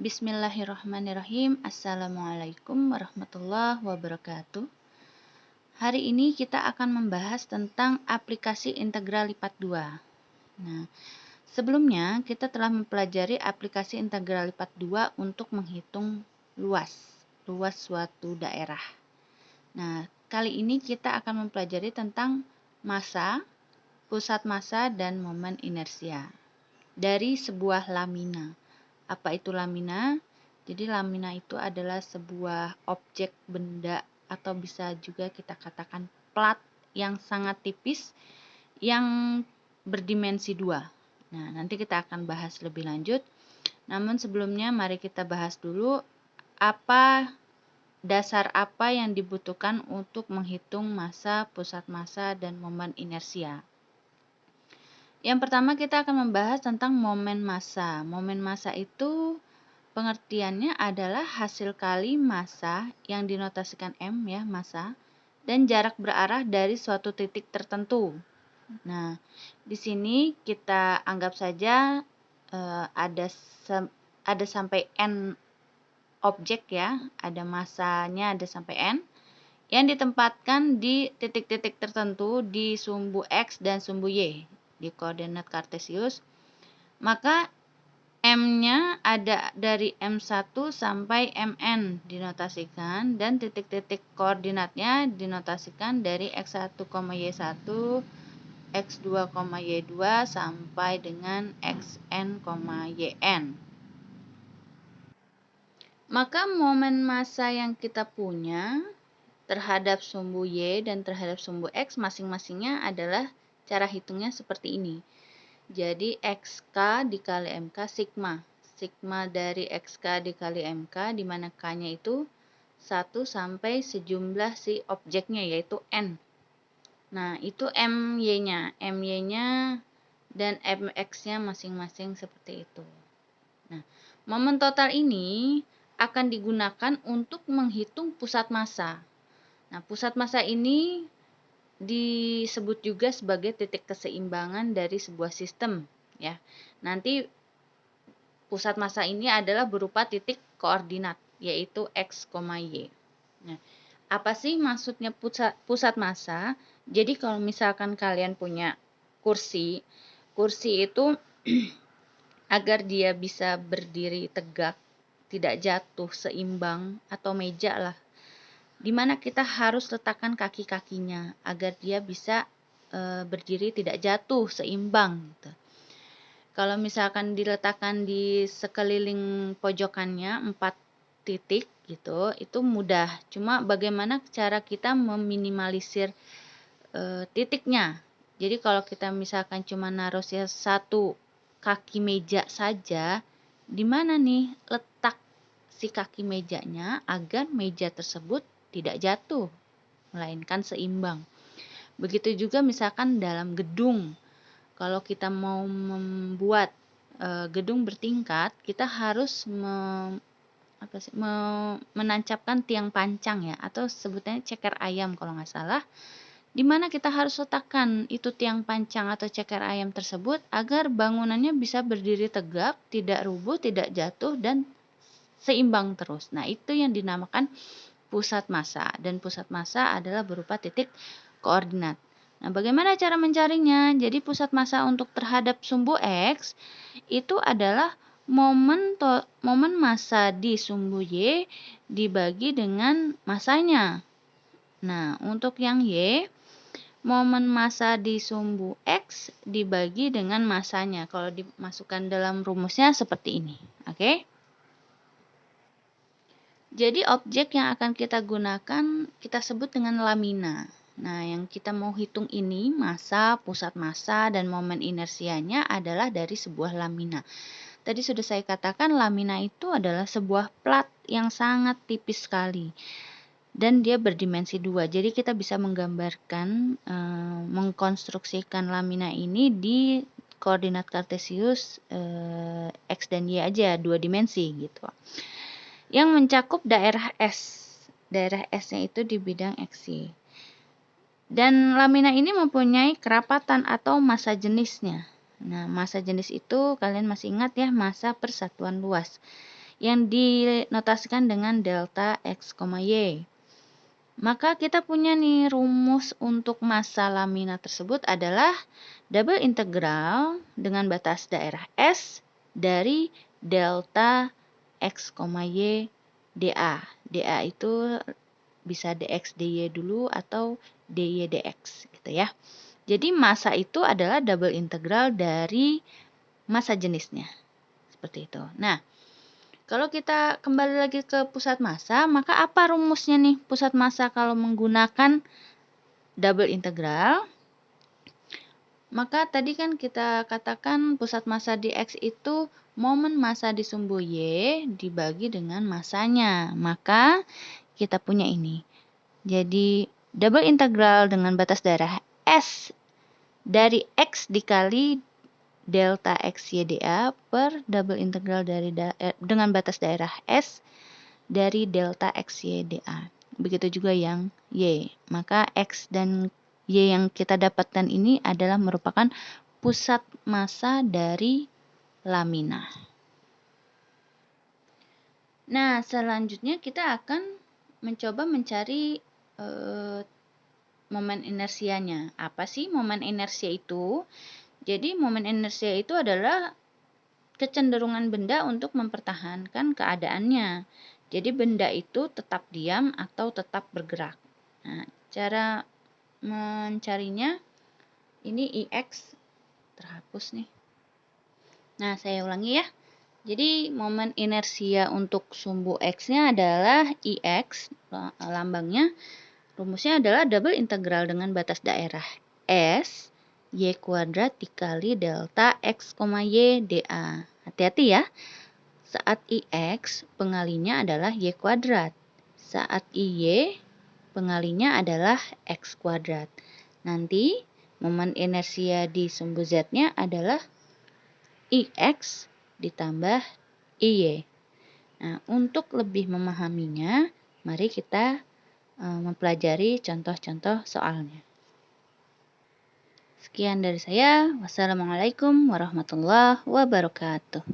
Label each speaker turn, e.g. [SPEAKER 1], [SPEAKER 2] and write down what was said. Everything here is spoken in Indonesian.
[SPEAKER 1] Bismillahirrahmanirrahim. Assalamualaikum warahmatullahi wabarakatuh. Hari ini kita akan membahas tentang aplikasi integral lipat 2. Nah, sebelumnya kita telah mempelajari aplikasi integral lipat 2 untuk menghitung luas suatu daerah. Nah, kali ini kita akan mempelajari tentang massa, pusat massa, dan momen inersia dari sebuah lamina. Apa itu lamina? Jadi lamina itu adalah sebuah objek benda atau bisa juga kita katakan plat yang sangat tipis yang berdimensi 2. Nah, nanti kita akan bahas lebih lanjut. Namun sebelumnya mari kita bahas dulu dasar apa yang dibutuhkan untuk menghitung massa, pusat massa, dan momen inersia. Yang pertama kita akan membahas tentang momen massa. Momen massa itu pengertiannya adalah hasil kali massa yang dinotasikan M ya, massa, dan jarak berarah dari suatu titik tertentu. Nah, di sini kita anggap saja ada sampai N objek ya, ada massanya ada sampai N yang ditempatkan di titik-titik tertentu di sumbu X dan sumbu Y di koordinat kartesius, maka M-nya ada dari M1 sampai Mn dinotasikan dan titik-titik koordinatnya dinotasikan dari X1, Y1, X2, Y2 sampai dengan Xn, Yn. Maka momen massa yang kita punya terhadap sumbu Y dan terhadap sumbu X masing-masingnya adalah cara hitungnya seperti ini. Jadi XK dikali MK sigma. Sigma dari XK dikali MK, di mana K-nya itu 1 sampai sejumlah si objeknya yaitu N. Nah, itu MY-nya. MY-nya dan MX-nya masing-masing seperti itu. Nah, momen total ini akan digunakan untuk menghitung pusat massa. Nah, pusat massa ini disebut juga sebagai titik keseimbangan dari sebuah sistem ya. Nanti pusat massa ini adalah berupa titik koordinat yaitu X, Y. Nah, apa sih maksudnya pusat massa? Jadi kalau misalkan kalian punya kursi itu agar dia bisa berdiri tegak, tidak jatuh, seimbang, atau meja lah, dimana kita harus letakkan kaki-kakinya agar dia bisa berdiri tidak jatuh, seimbang gitu. Kalau misalkan diletakkan di sekeliling pojokannya 4 titik gitu, itu mudah. Cuma bagaimana cara kita meminimalisir titiknya. Jadi kalau kita misalkan cuma naruh satu kaki meja saja, di mana nih letak si kaki mejanya agar meja tersebut tidak jatuh, melainkan seimbang. Begitu juga misalkan dalam gedung. Kalau kita mau membuat gedung bertingkat, kita harus menancapkan tiang pancang ya, atau sebutnya ceker ayam kalau nggak salah, di mana kita harus letakkan itu tiang pancang atau ceker ayam tersebut agar bangunannya bisa berdiri tegak, tidak rubuh, tidak jatuh, dan seimbang terus. Nah, itu yang dinamakan pusat massa, dan pusat massa adalah berupa titik koordinat. Nah, bagaimana cara mencarinya? Jadi pusat massa untuk terhadap sumbu X itu adalah momen massa di sumbu Y dibagi dengan massanya. Nah, untuk yang Y, momen massa di sumbu X dibagi dengan massanya. Kalau dimasukkan dalam rumusnya seperti ini. Oke? Jadi objek yang akan kita gunakan kita sebut dengan lamina. Nah, yang kita mau hitung ini massa, pusat massa, dan momen inersianya adalah dari sebuah lamina. Tadi sudah saya katakan lamina itu adalah sebuah plat yang sangat tipis sekali. Dan dia berdimensi 2. Jadi kita bisa menggambarkan, mengkonstruksikan lamina ini di koordinat kartesius X dan Y aja, 2 dimensi gitu. Yang mencakup daerah S. Daerah S-nya itu di bidang XY. Dan lamina ini mempunyai kerapatan atau massa jenisnya. Nah, massa jenis itu kalian masih ingat ya, massa per satuan luas. yang dinotasikan dengan delta X, Y. Maka kita punya nih rumus untuk massa lamina tersebut adalah double integral dengan batas daerah S dari delta X, Y dA. dA itu bisa dx dy dulu atau dy dx gitu ya. Jadi massa itu adalah double integral dari massa jenisnya. Seperti itu. Nah, kalau kita kembali lagi ke pusat massa, maka apa rumusnya nih pusat massa kalau menggunakan double integral? Maka tadi kan kita katakan pusat massa di X itu momen massa di sumbu Y dibagi dengan massanya. Maka kita punya ini. Jadi double integral dengan batas daerah S dari X dikali delta X Y dA per double integral dari dengan batas daerah S dari delta X Y dA. Begitu juga yang Y. Maka X dan Y yang kita dapatkan ini adalah merupakan pusat massa dari lamina. Nah, selanjutnya kita akan mencoba mencari momen inersianya. Apa sih momen inersia itu? Jadi, momen inersia itu adalah kecenderungan benda untuk mempertahankan keadaannya. Jadi, benda itu tetap diam atau tetap bergerak. Nah, cara mencarinya ini IX terhapus nih. Nah, saya ulangi ya. Jadi, momen inersia untuk sumbu X-nya adalah IX, lambangnya. Rumusnya adalah double integral dengan batas daerah S, Y kuadrat dikali delta X, Y dA. Hati-hati ya. Saat IX, pengalinya adalah Y kuadrat. Saat IY, pengalinya adalah X kuadrat. Nanti, momen inersia di sumbu Z-nya adalah IX ditambah IY. Nah, untuk lebih memahaminya, mari kita mempelajari contoh-contoh soalnya. Sekian dari saya. Wassalamualaikum warahmatullahi wabarakatuh.